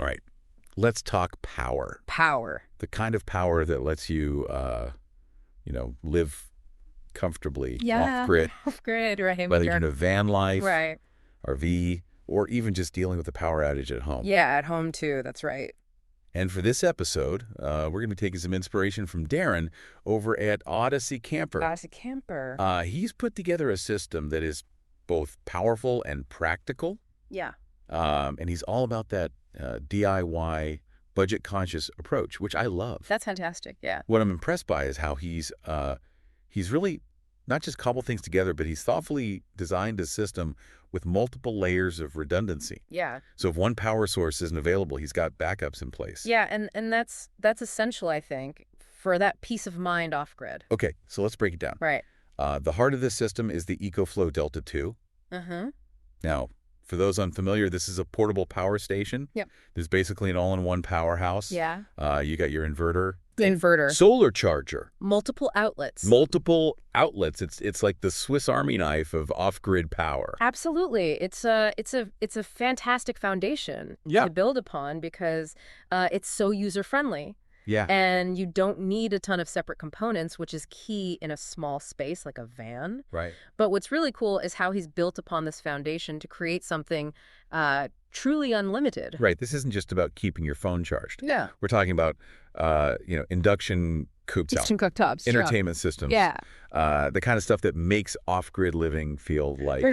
All right. Let's talk power. Power. The kind of power that lets you, live comfortably off-grid, Off-grid, right. whether you're in a van life, Right. RV, or even just dealing with a power outage at home. Yeah, at home too. That's right. And for this episode, we're going to be taking some inspiration from Darren over at Odyssey Camper. Odyssey Camper. He's put together a system that is both powerful and practical. Yeah. And he's all about that DIY, budget-conscious approach, which I love. That's fantastic. Yeah. What I'm impressed by is how he's really not just cobbled things together, but he's thoughtfully designed a system with multiple layers of redundancy. Yeah. So if one power source isn't available, he's got backups in place. Yeah, and that's essential, I think, for that peace of mind off-grid. Okay, so let's break it down. Right. The heart of this system is the EcoFlow Delta 2. Uh-huh. Now, for those unfamiliar, this is a portable power station. Yep. There's basically an all-in-one powerhouse. Yeah. You got your inverter. Inverter. Solar charger. Multiple outlets. Multiple outlets. It's like the Swiss Army knife of off-grid power. Absolutely. It's a fantastic foundation to build upon because it's so user-friendly. Yeah. And you don't need a ton of separate components, which is key in a small space like a van. Right. But what's really cool is how he's built upon this foundation to create something truly unlimited. Right. This isn't just about keeping your phone charged. Yeah. We're talking about, induction cooktops, cooktops, entertainment systems. Yeah. The kind of stuff that makes off-grid living feel like,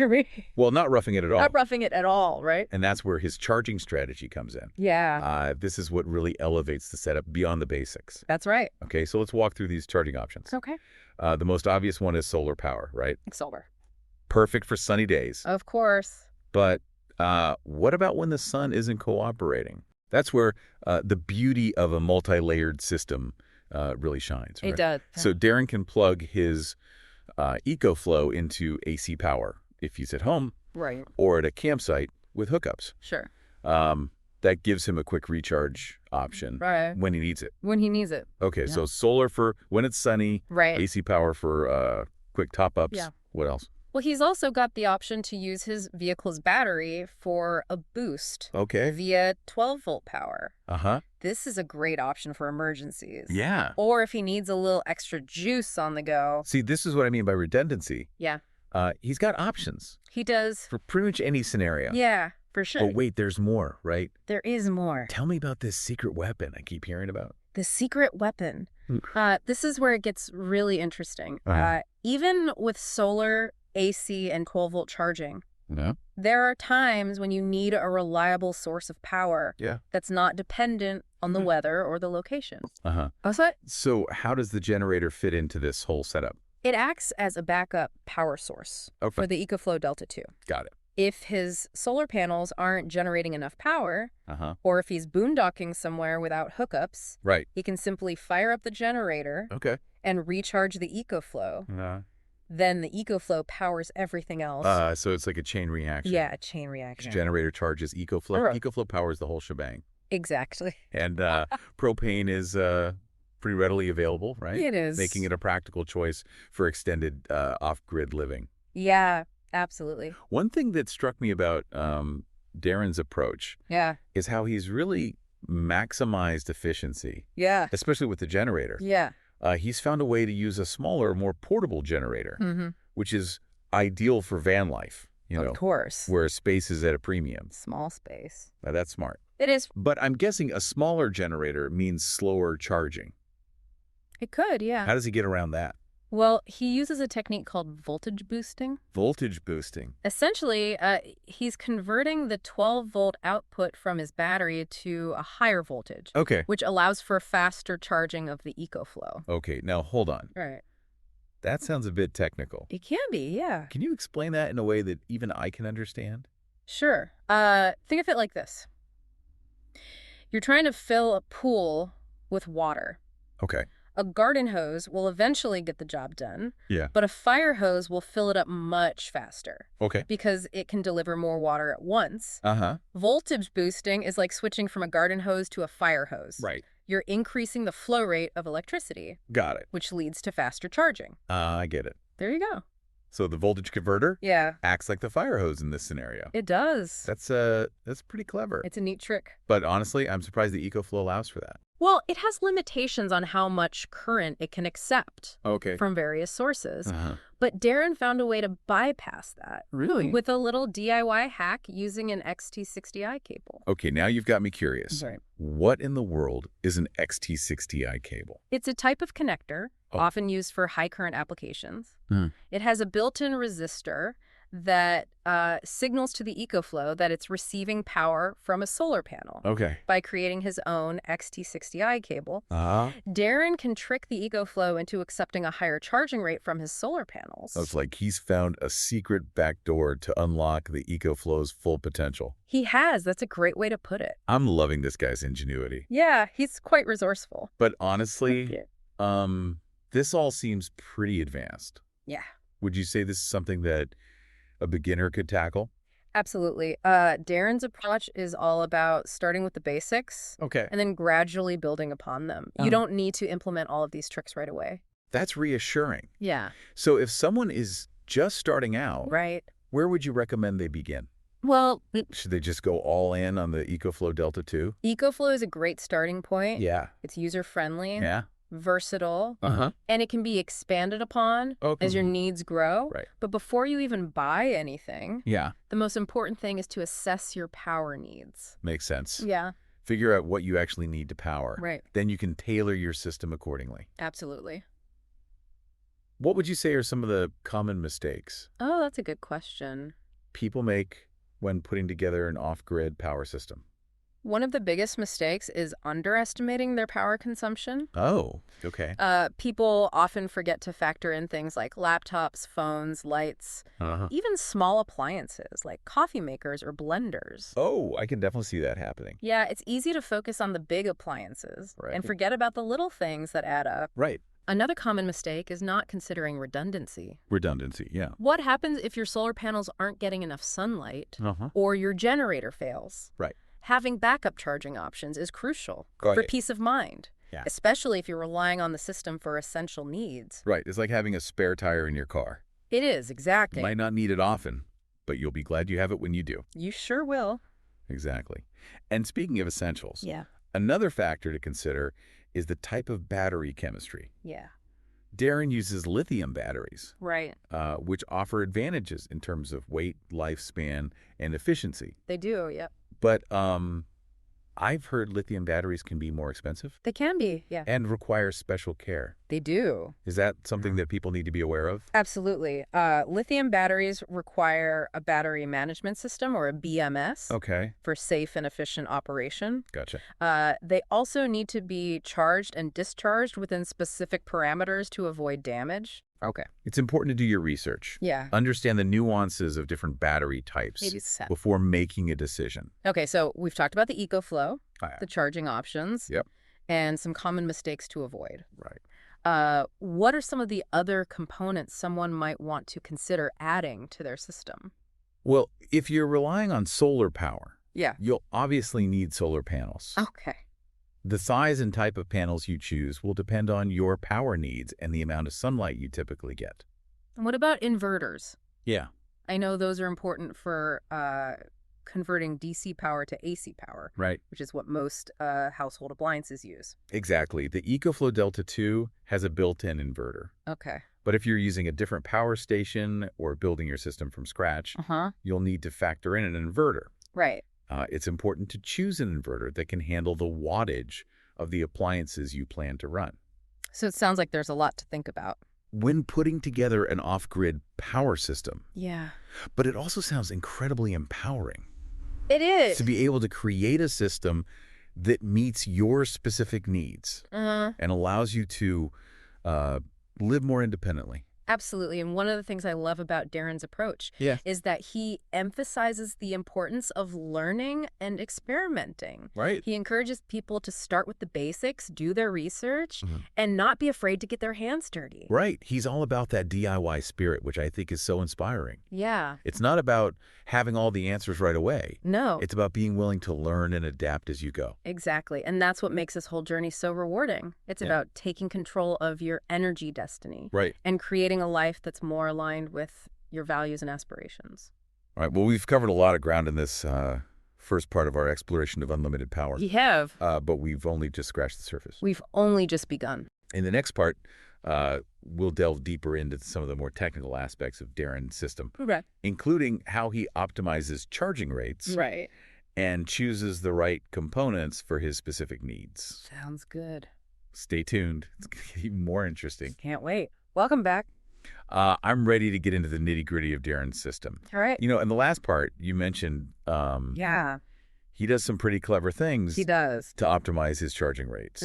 well, not roughing it at all. Not roughing it at all, right? And that's where his charging strategy comes in. Yeah. This is what really elevates the setup beyond the basics. That's right. Okay, so let's walk through these charging options. Okay. The most obvious one is solar power, right? Solar. Perfect for sunny days. Of course. But what about when the sun isn't cooperating? That's where the beauty of a multi-layered system really shines. Right? It does. So Darren can plug his EcoFlow into AC power if he's at home Right. or at a campsite with hookups. Sure. That gives him a quick recharge option when he needs it. When he needs it. Okay, Yeah. so solar for when it's sunny, Right. AC power for quick top-ups. Yeah. What else? Well, he's also got the option to use his vehicle's battery for a boost Okay. via 12-volt power. Uh-huh. This is a great option for emergencies. Yeah. Or if he needs a little extra juice on the go. See, this is what I mean by redundancy. Yeah. He's got options He does. for pretty much any scenario. Yeah, for sure. Oh, wait, there's more, right? There is more. Tell me about this secret weapon I keep hearing about. The secret weapon. This is where it gets really interesting. Uh-huh. Even with solar, AC, and 12-volt charging, No? there are times when you need a reliable source of power Yeah. that's not dependent on the weather or the location. Uh-huh. So how does the generator fit into this whole setup? It acts as a backup power source Okay. for the EcoFlow Delta 2. Got it. If his solar panels aren't generating enough power, Uh-huh. or if he's boondocking somewhere without hookups, Right. he can simply fire up the generator Okay. and recharge the EcoFlow. Then the EcoFlow powers everything else. So it's like a chain reaction. Yeah, a chain reaction. Generator charges EcoFlow. Right. EcoFlow powers the whole shebang. Exactly. And propane is pretty readily available, right? It is. Making it a practical choice for extended off-grid living. Yeah, absolutely. One thing that struck me about Darren's approach Yeah. is how he's really maximized efficiency, Yeah. especially with the generator. Yeah. He's found a way to use a smaller, more portable generator, Mm-hmm. which is ideal for van life, Of course. where space is at a premium. Small space. Now, that's smart. It is. But I'm guessing a smaller generator means slower charging. It could, yeah. How does he get around that? Well, he uses a technique called voltage boosting. Voltage boosting. Essentially, he's converting the 12-volt output from his battery to a higher voltage, Okay. which allows for faster charging of the EcoFlow. Okay, now hold on. Right. That sounds a bit technical. It can be, yeah. Can you explain that in a way that even I can understand? Sure. Think of it like this. You're trying to fill a pool with water. Okay. A garden hose will eventually get the job done, Yeah. but a fire hose will fill it up much faster Okay. because it can deliver more water at once. Uh-huh. Voltage boosting is like switching from a garden hose to a fire hose. Right. You're increasing the flow rate of electricity, Got it. which leads to faster charging. I get it. There you go. So the voltage converter Yeah, acts like the fire hose in this scenario. it does. That's pretty clever. It's a neat trick. But honestly, I'm surprised the EcoFlow allows for that. Well, it has limitations on how much current it can accept Okay. from various sources. Uh-huh. But Darren found a way to bypass that Really? with a little DIY hack using an XT60i cable. Okay, now you've got me curious. Right. What in the world is an XT60i cable? It's a type of connector, Oh. often used for high current applications. Hmm. It has a built-in resistor that signals to the EcoFlow that it's receiving power from a solar panel. Okay. By creating his own XT60i cable. Uh-huh. Darren can trick the EcoFlow into accepting a higher charging rate from his solar panels. So it's like he's found a secret backdoor to unlock the EcoFlow's full potential. He has. That's a great way to put it. I'm loving this guy's ingenuity. Yeah, he's quite resourceful. But honestly, Yeah. this all seems pretty advanced. Yeah. Would you say this is something that a beginner could tackle? Absolutely. Darren's approach is all about starting with the basics Okay. and then gradually building upon them. You don't need to implement all of these tricks right away. That's reassuring. Yeah. So if someone is just starting out, Right. where would you recommend they begin? Well, Should they just go all in on the EcoFlow Delta 2? EcoFlow is a great starting point. Yeah. It's user-friendly, Yeah. versatile, Uh-huh. and it can be expanded upon Okay. as your needs grow. Right. But before you even buy anything, Yeah. the most important thing is to assess your power needs. Makes sense. Yeah, Figure out what you actually need to power. right. Then you can tailor your system accordingly. Absolutely. What would you say are some of the common mistakes Oh, that's a good question. people make when putting together an off-grid power system? One of the biggest mistakes is underestimating their power consumption. Oh, okay. People often forget to factor in things like laptops, phones, lights, Uh-huh. even small appliances like coffee makers or blenders. Oh, I can definitely see that happening. Yeah, it's easy to focus on the big appliances Right. and forget about the little things that add up. Right. Another common mistake is not considering redundancy. Redundancy, yeah. What happens if your solar panels aren't getting enough sunlight Uh-huh. or your generator fails? Right. Having backup charging options is crucial Got for it. peace of mind, Yeah. especially if you're relying on the system for essential needs. Right. It's like having a spare tire in your car. It is, exactly. You might not need it often, but you'll be glad you have it when you do. You sure will. Exactly. And speaking of essentials, Yeah. another factor to consider is the type of battery chemistry. Yeah. Darren uses lithium batteries, Right. which offer advantages in terms of weight, lifespan, and efficiency. They do, yep. But I've heard lithium batteries can be more expensive They can be, yeah. and require special care. They do. Is that something that people need to be aware of? Absolutely. Lithium batteries require a battery management system, or a BMS, Okay. for safe and efficient operation. Gotcha. They also need to be charged and discharged within specific parameters to avoid damage. Okay. It's important to do your research. Yeah. Understand the nuances of different battery types Maybe set. before making a decision. Okay, so we've talked about the EcoFlow, Ah, the charging options, Yep. and some common mistakes to avoid. Right. What are some of the other components someone might want to consider adding to their system? Well, if you're relying on solar power, Yeah. you'll obviously need solar panels. Okay. The size and type of panels you choose will depend on your power needs and the amount of sunlight you typically get. And what about inverters? Yeah. I know those are important for converting DC power to AC power, Right. which is what most household appliances use. Exactly. The EcoFlow Delta 2 has a built-in inverter. Okay. But if you're using a different power station or building your system from scratch, Uh-huh. you'll need to factor in an inverter. Right. It's important to choose an inverter that can handle the wattage of the appliances you plan to run. So it sounds like there's a lot to think about. When putting together an off-grid power system, Yeah. but it also sounds incredibly empowering It is. to be able to create a system that meets your specific needs Uh-huh. and allows you to live more independently. Absolutely. And one of the things I love about Darren's approach is that he emphasizes the importance of learning and experimenting. Right. He encourages people to start with the basics, do their research, Mhm. and not be afraid to get their hands dirty. Right. He's all about that DIY spirit, which I think is so inspiring. Yeah. It's not about having all the answers right away. No. It's about being willing to learn and adapt as you go. Exactly. And that's what makes this whole journey so rewarding. It's Yeah. about taking control of your energy destiny Right. and creating creating a life that's more aligned with your values and aspirations. All right. Well, we've covered a lot of ground in this first part of our exploration of unlimited power. You have. But we've only just scratched the surface. We've only just begun. In the next part, we'll delve deeper into some of the more technical aspects of Darren's system, Right. including how he optimizes charging rates Right. and chooses the right components for his specific needs. Sounds good. Stay tuned. It's going to get even more interesting. Can't wait. Welcome back. I'm ready to get into the nitty-gritty of Darren's system. All right. You know, in the last part, you mentioned Yeah, he does some pretty clever things he does. to optimize his charging rates,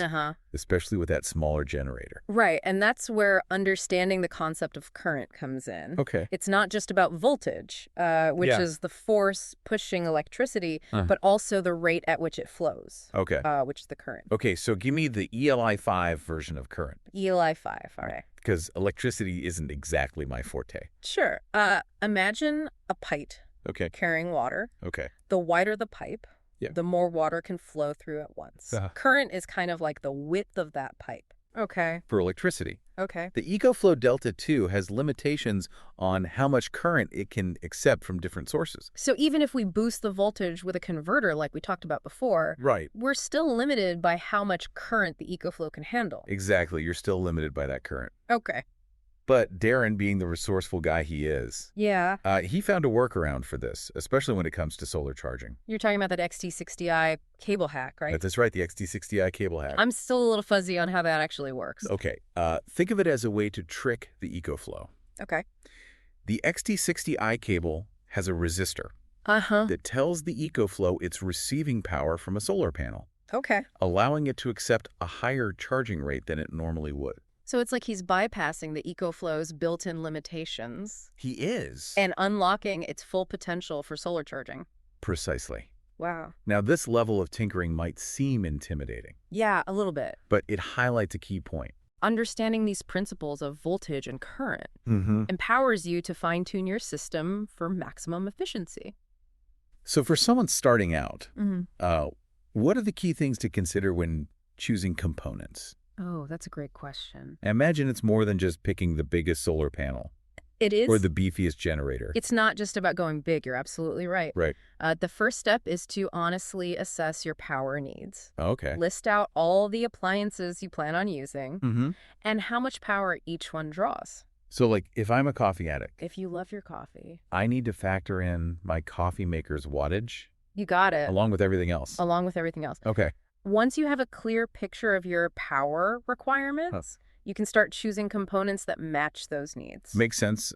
especially with that smaller generator. Right, and that's where understanding the concept of current comes in. Okay. It's not just about voltage, which is the force pushing electricity, Uh-huh. but also the rate at which it flows, Okay. which is the current. Okay, so give me the ELI5 version of current, ELI 5, all right. because electricity isn't exactly my forte. Sure. Imagine a pipe Okay. carrying water. Okay. The wider the pipe, Yeah. the more water can flow through at once. Uh-huh. Current is kind of like the width of that pipe. Okay. For electricity. Okay. The EcoFlow Delta 2 has limitations on how much current it can accept from different sources. So even if we boost the voltage with a converter like we talked about before, Right. we're still limited by how much current the EcoFlow can handle. Exactly. You're still limited by that current. Okay. But Darren, being the resourceful guy he is, Yeah. he found a workaround for this, especially when it comes to solar charging. You're talking about that XT60i cable hack, right? That's right, the XT60i cable hack. I'm still a little fuzzy on how that actually works. Okay, think of it as a way to trick the EcoFlow. Okay. The XT60i cable has a resistor Uh-huh. that tells the EcoFlow it's receiving power from a solar panel, Okay. allowing it to accept a higher charging rate than it normally would. So it's like he's bypassing the EcoFlow's built-in limitations He is. and unlocking its full potential for solar charging. Precisely. Wow. Now, this level of tinkering might seem intimidating, Yeah, a little bit. but it highlights a key point. Understanding these principles of voltage and current Mm-hmm. empowers you to fine-tune your system for maximum efficiency. So for someone starting out, Mm-hmm. what are the key things to consider when choosing components? Oh, that's a great question. I imagine it's more than just picking the biggest solar panel It is. or the beefiest generator. It's not just about going big. You're absolutely right. Right. The first step is to honestly assess your power needs. Okay. List out all the appliances you plan on using Mm-hmm. and how much power each one draws. So, like, if I'm a coffee addict, If you love your coffee, I need to factor in my coffee maker's wattage you got it, along with everything else. along with everything else. Okay. Once you have a clear picture of your power requirements, you can start choosing components that match those needs. Makes sense.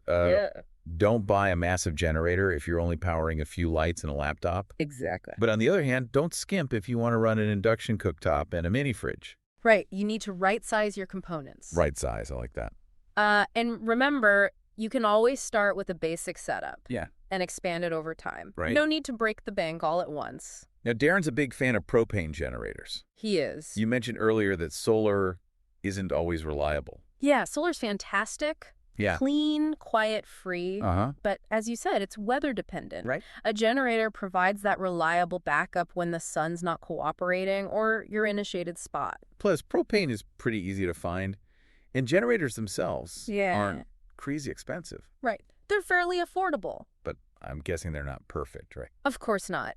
Don't buy a massive generator if you're only powering a few lights and a laptop. Exactly. But on the other hand, don't skimp if you want to run an induction cooktop and a mini fridge. Right. You need to right-size your components. Right size. I like that. And remember, you can always start with a basic setup. Yeah. And expand it over time. Right. No need to break the bank all at once. Now, Darren's a big fan of propane generators. He is. You mentioned earlier that solar isn't always reliable. Yeah, solar's fantastic. Yeah. Clean, quiet, free. Uh-huh. But as you said, it's weather dependent. Right. A generator provides that reliable backup when the sun's not cooperating or you're in a shaded spot. Plus, propane is pretty easy to find, and generators themselves aren't crazy expensive. Right. They're fairly affordable. But I'm guessing they're not perfect, right? Of course not.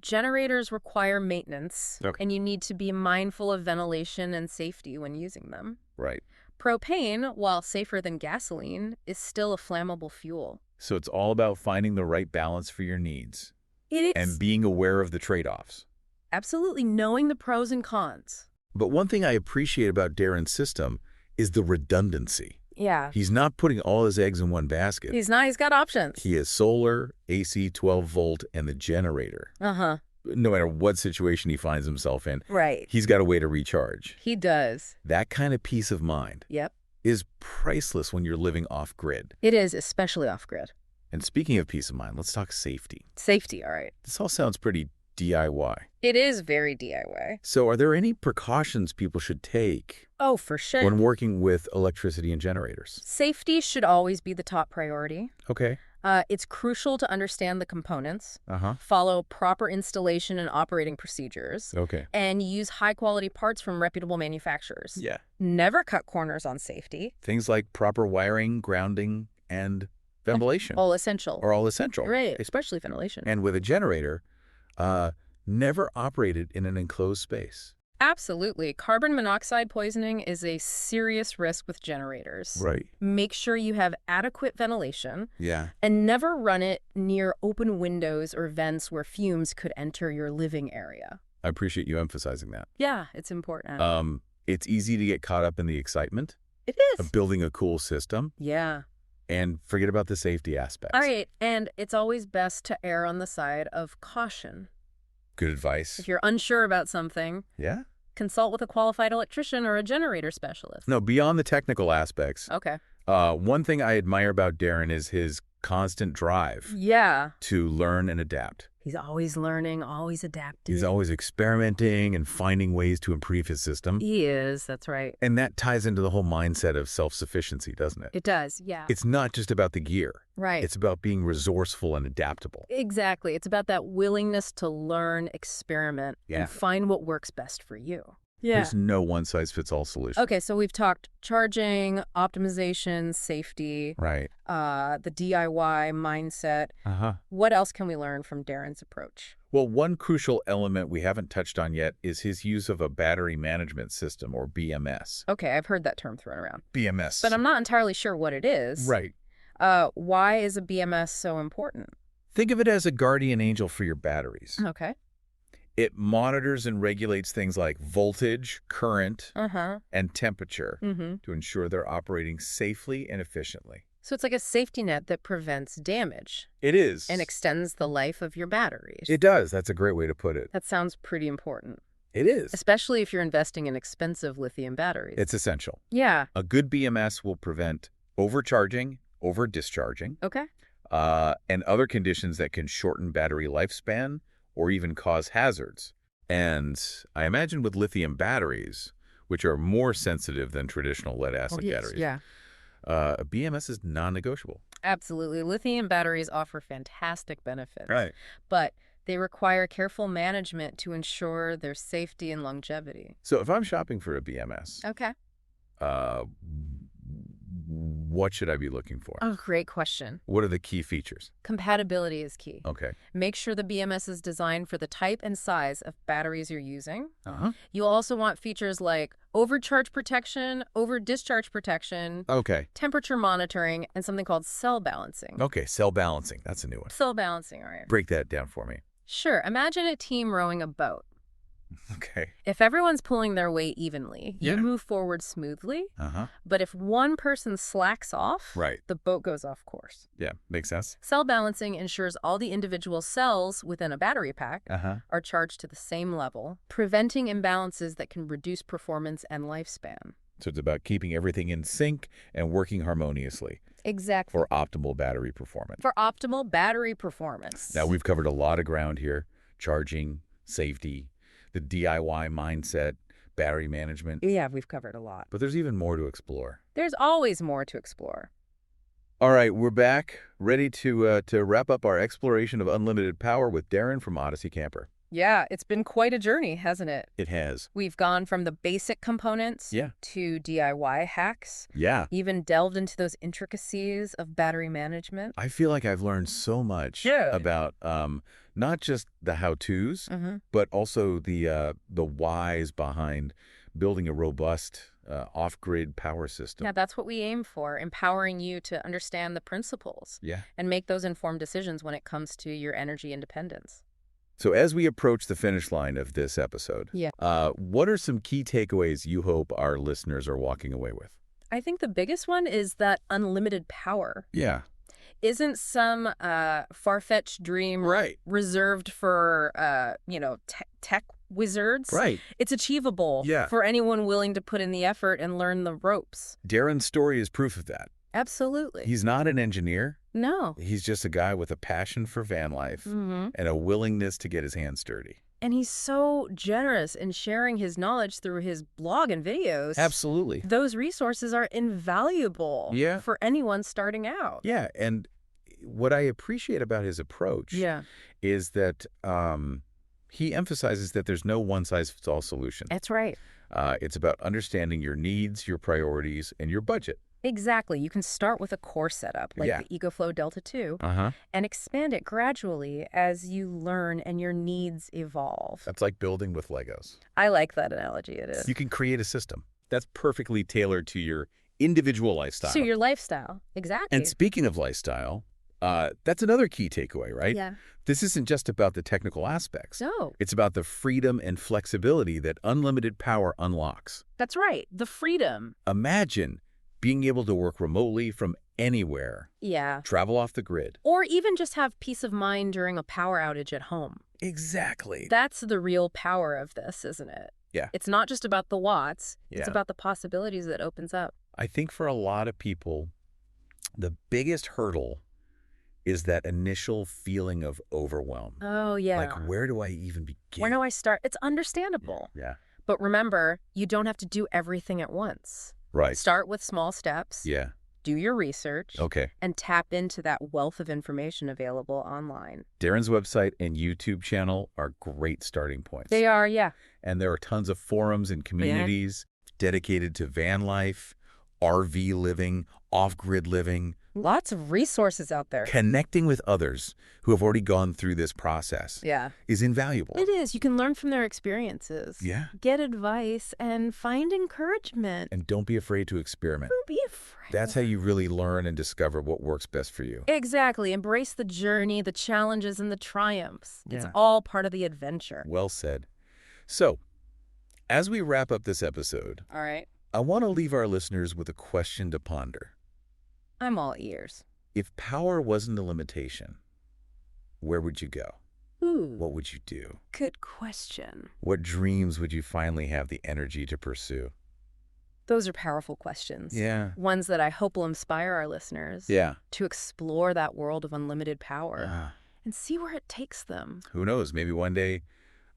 Generators require maintenance, and you need to be mindful of ventilation and safety when using them. Right. Propane, while safer than gasoline, is still a flammable fuel. So it's all about finding the right balance for your needs It is. and being aware of the trade-offs. Absolutely, knowing the pros and cons. But one thing I appreciate about Darren's system is the redundancy. Yeah. He's not putting all his eggs in one basket. He's not. He's got options. He has solar, AC 12 volt, and the generator. Uh-huh. No matter what situation he finds himself in, Right. he's got a way to recharge. He does. That kind of peace of mind Yep. is priceless when you're living off-grid. It is, especially off-grid. And speaking of peace of mind, let's talk safety. Safety, all right. This all sounds pretty DIY. It is very DIY. So are there any precautions people should take Oh, for sure. when working with electricity and generators? Safety should always be the top priority. Okay. It's crucial to understand the components, Uh-huh. follow proper installation and operating procedures, Okay. and use high-quality parts from reputable manufacturers. Yeah. Never cut corners on safety. Things like proper wiring, grounding, and ventilation All essential. are all essential. Right, especially ventilation. And with a generator, never operate it in an enclosed space. Absolutely. Carbon monoxide poisoning is a serious risk with generators. Right. Make sure you have adequate ventilation Yeah. and never run it near open windows or vents where fumes could enter your living area. I appreciate you emphasizing that. Yeah, it's important. It's easy to get caught up in the excitement It is. of building a cool system Yeah. and forget about the safety aspects. All right, and it's always best to err on the side of caution. Good advice. If you're unsure about something, Yeah? consult with a qualified electrician or a generator specialist. No, beyond the technical aspects, Okay. one thing I admire about Darren is his constant drive Yeah. to learn and adapt. He's always learning, always adapting. He's always experimenting and finding ways to improve his system. He is, that's right. And that ties into the whole mindset of self-sufficiency, doesn't it? It does, yeah. It's not just about the gear. Right. It's about being resourceful and adaptable. Exactly. It's about that willingness to learn, experiment, Yeah. and find what works best for you. There's no one-size-fits-all solution. Okay, so we've talked charging, optimization, safety, Right. the DIY mindset. Uh-huh. What else can we learn from Darren's approach? Well, one crucial element we haven't touched on yet is his use of a battery management system, or BMS. Okay, I've heard that term thrown around, BMS. but I'm not entirely sure what it is. Right. Why is a BMS so important? Think of it as a guardian angel for your batteries. Okay. It monitors and regulates things like voltage, current, Uh-huh. and temperature Mm-hmm. to ensure they're operating safely and efficiently. So it's like a safety net that prevents damage It is. and extends the life of your batteries. It does. That's a great way to put it. That sounds pretty important, It is. especially if you're investing in expensive lithium batteries. It's essential. Yeah. A good BMS will prevent overcharging, over-discharging, Okay. and other conditions that can shorten battery lifespan or even cause hazards. And I imagine with lithium batteries, which are more sensitive than traditional lead-acid batteries, Yeah. a BMS is non-negotiable. Absolutely. Lithium batteries offer fantastic benefits. Right. But they require careful management to ensure their safety and longevity. So if I'm shopping for a BMS, Okay. what should I be looking for? Oh, great question. What are the key features? Compatibility is key. Okay. Make sure the BMS is designed for the type and size of batteries you're using. Uh-huh. You'll also want features like overcharge protection, over-discharge protection, Okay. temperature monitoring, and something called cell balancing. Okay, cell balancing. That's a new one. Cell balancing, all right. Break that down for me. Sure. Imagine a team rowing a boat. Okay. If everyone's pulling their weight evenly, Yeah. you move forward smoothly. Uh-huh. But if one person slacks off, Right. the boat goes off course. Yeah, makes sense. Cell balancing ensures all the individual cells within a battery pack Uh-huh. are charged to the same level, preventing imbalances that can reduce performance and lifespan. So it's about keeping everything in sync and working harmoniously Exactly. for optimal battery performance. For optimal battery performance. Now, we've covered a lot of ground here. Charging, safety, the DIY mindset, battery management. Yeah, we've covered a lot. But there's even more to explore. There's always more to explore. All right, we're back, ready to wrap up our exploration of unlimited power with Darren from Odyssey Camper. Yeah, it's been quite a journey, hasn't it? It has. We've gone from the basic components Yeah. to DIY hacks, Yeah. even delved into those intricacies of battery management. I feel like I've learned so much about not just the how-tos, Mm-hmm. but also the whys behind building a robust off-grid power system. Yeah, that's what we aim for, empowering you to understand the principles Yeah. and make those informed decisions when it comes to your energy independence. So as we approach the finish line of this episode, Yeah. What are some key takeaways you hope our listeners are walking away with? I think the biggest one is that unlimited power Yeah. isn't some far-fetched dream Right. reserved for, tech wizards. Right. It's achievable Yeah. for anyone willing to put in the effort and learn the ropes. Darren's story is proof of that. Absolutely. He's not an engineer. No. He's just a guy with a passion for van life Mm-hmm. and a willingness to get his hands dirty. And he's so generous in sharing his knowledge through his blog and videos. Absolutely. Those resources are invaluable Yeah. for anyone starting out. Yeah, and what I appreciate about his approach is that he emphasizes that there's no one-size-fits-all solution. That's right. It's about understanding your needs, your priorities, and your budget. Exactly. You can start with a core setup, like the EcoFlow Delta 2, and expand it gradually as you learn and your needs evolve. That's like building with Legos. I like that analogy. It is. You can create a system that's perfectly tailored to your individual lifestyle. To your lifestyle. Exactly. And speaking of lifestyle, that's another key takeaway, right? Yeah. This isn't just about the technical aspects. No. It's about the freedom and flexibility that unlimited power unlocks. That's right. The freedom. Imagine being able to work remotely from anywhere. Yeah. Travel off the grid. Or even just have peace of mind during a power outage at home. Exactly. That's the real power of this, isn't it? Yeah. It's not just about the watts. Yeah. It's about the possibilities that opens up. I think for a lot of people, the biggest hurdle is that initial feeling of overwhelm. Oh, yeah. Like, where do I even begin? Where do I start? It's understandable. Yeah. But remember, you don't have to do everything at once. Right. Start with small steps. Yeah. Do your research. Okay. And tap into that wealth of information available online. Darren's website and YouTube channel are great starting points. They are, yeah. And there are tons of forums and communities dedicated to van life, RV living, off-grid living. Lots of resources out there. Connecting with others who have already gone through this process is invaluable. It is. You can learn from their experiences. Yeah. Get advice and find encouragement. And don't be afraid to experiment. Don't be afraid. That's how you really learn and discover what works best for you. Exactly. Embrace the journey, the challenges, and the triumphs. It's all part of the adventure. Well said. So, as we wrap up this episode, All right. I want to leave our listeners with a question to ponder. I'm all ears. If power wasn't a limitation, where would you go? Ooh. What would you do? Good question. What dreams would you finally have the energy to pursue? Those are powerful questions. Yeah. Ones that I hope will inspire our listeners to explore that world of unlimited power and see where it takes them. Who knows? Maybe one day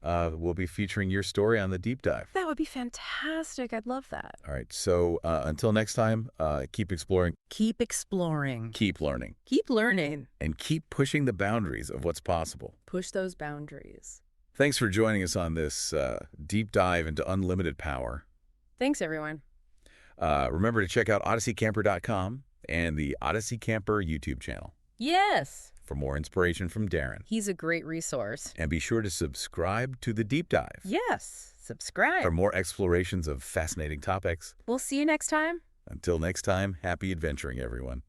we'll be featuring your story on the Deep Dive. That would be fantastic. I'd love that. All right. So until next time, keep exploring. Keep exploring. Keep learning. Keep learning. And keep pushing the boundaries of what's possible. Push those boundaries. Thanks for joining us on this deep dive into unlimited power. Thanks, everyone. Remember to check out OdysseyCamper.com and the Odyssey Camper YouTube channel. Yes. For more inspiration from Darren. He's a great resource. And be sure to subscribe to the Deep Dive. Yes. Subscribe. For more explorations of fascinating topics. We'll see you next time. Until next time, happy adventuring, everyone.